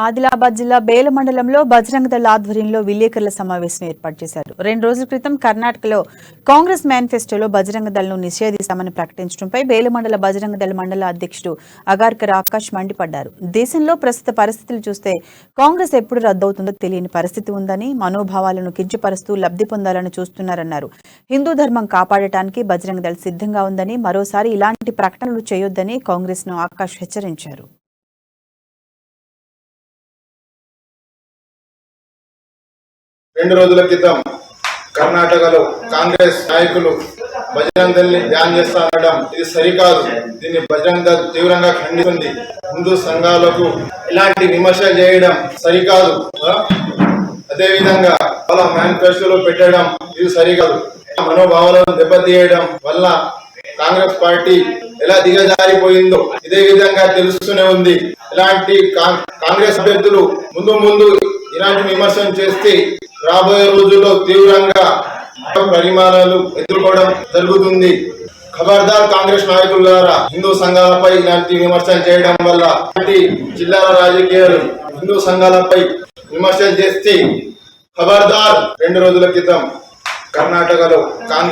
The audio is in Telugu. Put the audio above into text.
ఆదిలాబాద్ జిల్లా బేల మండలంలో బజరంగ దళ ఆధ్వర్యంలో విలేకరుల సమావేశం ఏర్పాటు చేశారు. 2 రోజుల క్రితం కర్ణాటకలో కాంగ్రెస్ మేనిఫెస్టోలో బజరంగ దళను నిషేధిస్తామని ప్రకటించడంపై బేల మండల బజరంగ దళ మండల అధ్యక్షుడు అగార్కర్ ఆకాష్ మండిపడ్డారు. దేశంలో ప్రస్తుత పరిస్థితులు చూస్తే కాంగ్రెస్ ఎప్పుడు రద్దవుతుందో తెలియని పరిస్థితి ఉందని, మనోభావాలను కించపరుస్తూ లబ్ధి పొందాలని చూస్తున్నారన్నారు. హిందూ ధర్మం కాపాడటానికి బజరంగ దళ సిద్ధంగా ఉందని, మరోసారి ఇలాంటి ప్రకటనలు చేయొద్దని కాంగ్రెస్ ను ఆకాష్ హెచ్చరించారు. 2 రోజుల క్రితం కర్ణాటకలో కాంగ్రెస్ నాయకులు బజరంగ దళని బ్యాన్ చేస్తానడం ఇది సరికాదు. దీన్ని బజరంగ దళ్ తీవ్రంగా ఖండిస్తుంది. హిందూ సంఘాలకు ఇలాంటి విమర్శలు చేయడం సరికాదు. అదేవిధంగా వాళ్ళ మేనిఫెస్టోలో పెట్టడం ఇది సరికాదు. మనోభావాలను దెబ్బతీయడం వల్ల కాంగ్రెస్ పార్టీ ఎలా దిగజారిపోయిందో ఇదే విధంగా తెలుస్తూనే ఉంది. ఇలాంటి కాంగ్రెస్ అభ్యర్థులు ముందు ఇలాంటి విమర్శలు చేస్తే రాబోయే రోజుల్లో తీవ్రంగా పరిమాణాలు ఎదుర్కోవడం జరుగుతుంది. ఖబర్దార్ కాంగ్రెస్ నాయకుల ద్వారా హిందూ సంఘాలపై ఇలాంటి విమర్శలు చేయడం వల్ల జిల్లాల రాజకీయాలు హిందూ సంఘాలపై విమర్శలు చేస్తే ఖబర్దార్. 2 రోజుల క్రితం కర్ణాటకలో కాంగ్రెస్